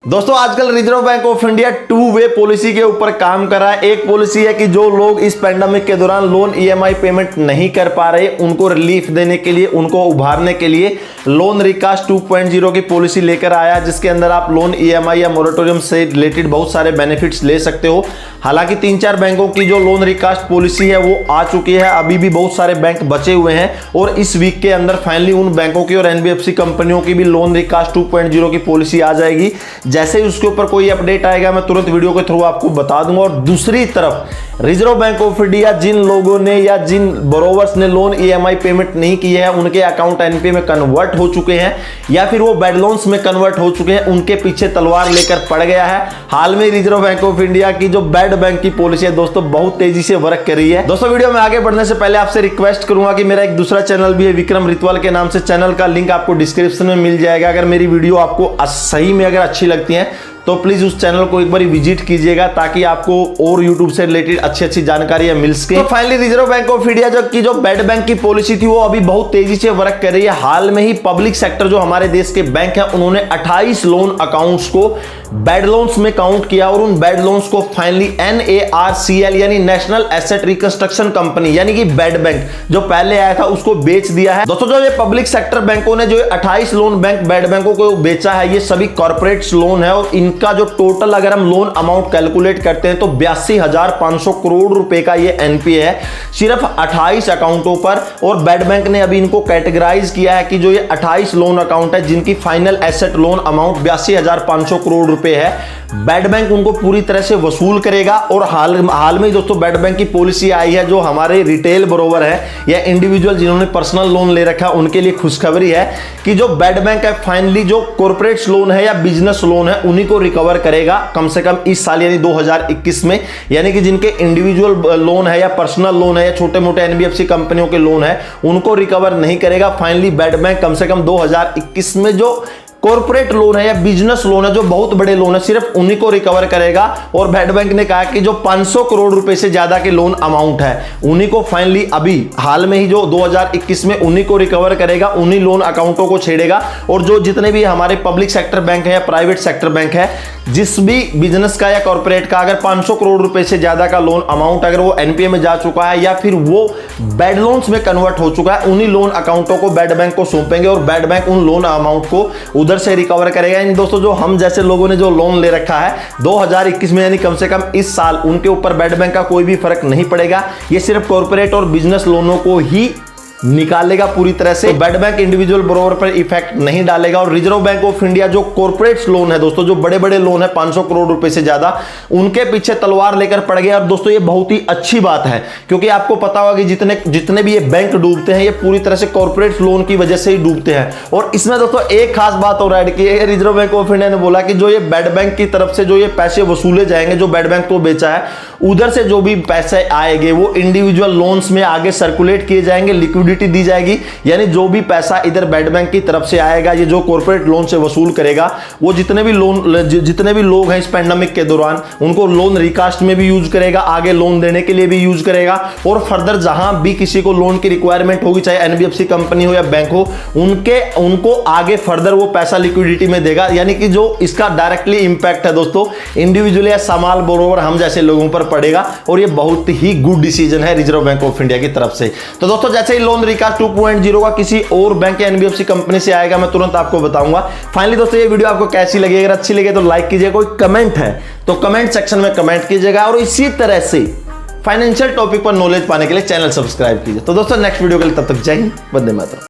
दोस्तों आजकल reserve bank of India two way policy के ऊपर काम कर रहा है। एक पॉलिसी है कि जो लोग इस पेंडेमिक के दौरान लोन ईएमआई पेमेंट नहीं कर पा रहे उनको रिलीफ देने के लिए, उनको उभारने के लिए लोन रिकास्ट 2.0 की पॉलिसी लेकर आया, जिसके अंदर आप लोन ईएमआई या मोरेटोरियम से रिलेटेड बहुत सारे बेनिफिट्स ले सकते हो। हालांकि 3-4 बैंकों की जो लोन रिकास्ट पॉलिसी है वो आ चुकी है, अभी भी बहुत सारे बैंक बचे हुए हैं और इस वीक के अंदर फाइनली उन बैंकों की और एनबीएफसी कंपनियों की भी लोन रिकास्ट 2.0 की पॉलिसी आ जाएगी। जैसे ही उसके ऊपर कोई अपडेट आएगा मैं तुरंत वीडियो के थ्रू आपको बता दूंगा। और दूसरी तरफ रिजर्व बैंक ऑफ इंडिया जिन लोगों ने या जिन बोरोवर्स ने लोन ईएमआई पेमेंट नहीं किए हैं, उनके अकाउंट एनपीए में कन्वर्ट हो चुके हैं या फिर वो बैड लोन्स में कन्वर्ट हो चुके हैं, उनके पीछे तलवार लेकर पड़ गया है। हाल में रिजर्व बैंक ऑफ इंडिया की जो बैड बैंक की पॉलिसी है दोस्तों बहुत तेजी से वर्क कर रही है। दोस्तों वीडियो में आगे बढ़ने से पहले आपसे रिक्वेस्ट करूंगा कि मेरा एक दूसरा चैनल भी है विक्रम रितवाल के नाम से, चैनल का लिंक आपको डिस्क्रिप्शन में मिल जाएगा। अगर मेरी वीडियो आपको सही में अगर अच्छी लगती है तो प्लीज उस चैनल को एक बार विजिट कीजिएगा ताकि आपको और YouTube से रिलेटेड अच्छी जानकारियां मिल सके। तो finally reserve bank of India की जो बैड बैंक की पॉलिसी थी वो अभी बहुत तेजी से वर्क कर रही है। हाल में ही पब्लिक सेक्टर जो हमारे देश के बैंक है उन्होंने 28 लोन अकाउंट्स को बैड लोन्स में काउंट किया और उन बैड लोन्स को फाइनली NARCL यानी नेशनल एसेट रिकंस्ट्रक्शन कंपनी यानी कि बैड बैंक जो पहले आया था उसको बेच दिया है। दोस्तों जो ये पब्लिक सेक्टर बैंकों ने जो 28 लोन बैंक बैड बैंकों को बेचा है ये सभी कॉर्पोरेट लोन है और इनका जो टोटल अगर हम लोन अमाउंट कैलकुलेट करते हैं तो 82,500 करोड़ रुपए का ये एनपीए है सिर्फ 28 अकाउंटों पर। और बैड बैंक ने अभी इनको कैटेगराइज किया है कि जो ये 28 लोन अकाउंट है जिनकी final asset loan amount 82,500 crore रुपए है, बैड बैंक उनको पूरी तरह से वसूल करेगा। और हाल में दोस्तों बैड बैंक की पॉलिसी आई है जो हमारे रिटेल बरोबर है या इंडिविजुअल जिन्होंने पर्सनल लोन ले रखा उनके लिए खुशखबरी है कि जो बैड बैंक है फाइनली जो कॉर्पोरेट लोन है या बिजनेस लोन है उन्हीं को रिकवर करेगा कम से कम इस साल यानी 2021 में। यानी कि जिनके इंडिविजुअल लोन है या पर्सनल लोन है या छोटे मोटे एनबीएफसी कंपनियों के लोन है उनको रिकवर नहीं करेगा। फाइनली बैड बैंक कम से कम 2021 में जो कॉर्पोरेट लोन है या बिजनेस लोन है जो बहुत बड़े लोन है सिर्फ उन्हीं को रिकवर करेगा। और बैड बैंक ने कहा कि जो 500 करोड़ रुपए से ज्यादा के लोन अमाउंट है उन्हीं को फाइनली अभी हाल में ही जो 2021 में उन्हीं को रिकवर करेगा, उन्हीं लोन अकाउंटों को छेड़ेगा। और जो जितने भी हमारे पब्लिक सेक्टर बैंक है या प्राइवेट सेक्टर बैंक है जिस भी बिजनेस का या कॉर्पोरेट का अगर 500 करोड़ रुपए से ज्यादा का लोन अमाउंट अगर वो एनपीए में जा चुका है या फिर वो बैड लोन्स में कन्वर्ट हो चुका है, उन्हीं लोन अकाउंटों को बैड बैंक को सौंपेंगे और बैड बैंक उन लोन अमाउंट को उधर से रिकवर करेगा। इन दोस्तों जो हम जैसे लोगों ने जो लोन ले रखा है 2021 में यानी कम से कम इस साल उनके ऊपर बैड बैंक का कोई भी फर्क नहीं पड़ेगा। ये सिर्फ कॉर्पोरेट और बिजनेस लोनों को ही निकालेगा पूरी तरह से। बैड बैंक इंडिविजुअल बोरोवर पर इफेक्ट नहीं डालेगा। और रिजर्व बैंक ऑफ इंडिया जो कॉर्पोरेट लोन है दोस्तों जो बड़े बड़े लोन है 500 करोड़ रुपए से ज्यादा उनके पीछे तलवार लेकर पड़ गया। और दोस्तों ये बहुत ही अच्छी बात है क्योंकि आपको पता होगा कि जितने भी ये बैंक डूबते हैं ये पूरी तरह से कॉर्पोरेट लोन की वजह से ही डूबते हैं। और इसमें दोस्तों एक खास बात और ऐड की है, रिजर्व बैंक ऑफ इंडिया ने बोला कि जो ये बैड बैंक की तरफ से जो ये पैसे वसूले जाएंगे जो बैड बैंक को बेचा है उधर से जो भी पैसे आएंगे वो इंडिविजुअल लोन्स में आगे सर्कुलेट किए जाएंगे, लिक्विडिटी दी जाएगी। यानी जो भी पैसा इधर बैड बैंक की तरफ से आएगा ये जो कॉर्पोरेट लोन से वसूल करेगा वो जितने भी लोग हैं इस पेंडेमिक के दौरान उनको लोन रिकास्ट में भी यूज करेगा, आगे लोन देने के लिए भी यूज करेगा। और फर्दर जहां भी किसी को लोन की रिक्वायरमेंट होगी चाहे एनबीएफसी कंपनी हो या बैंक हो उनको आगे फर्दर वो पैसा लिक्विडिटी में देगा। यानी कि जो इसका डायरेक्टली इंपैक्ट है दोस्तों इंडिविजुअल या समाल बोरोवर हम जैसे लोगों पर पड़ेगा। और ये बहुत ही गुड डिसीजन है रिजर्व बैंक ऑफ इंडिया की तरफ से। तो दोस्तों जैसे ही लोन रिकास्ट 2.0 का किसी और बैंक या एनबीएफसी कंपनी से आएगा मैं तुरंत आपको बताऊंगा। फाइनली दोस्तों ये वीडियो आपको कैसी लगी, अगर अच्छी लगे तो लाइक कीजिए, कोई कमेंट है तो कमेंट सेक्शन में कमेंट कीजिएगा और इसी तरह से फाइनेंशियल टॉपिक पर नॉलेज पाने के लिए चैनल सब्सक्राइब कीजिए। तो दोस्तों नेक्स्ट वीडियो के लिए तब तक जय हिंद, वंदे मातरम।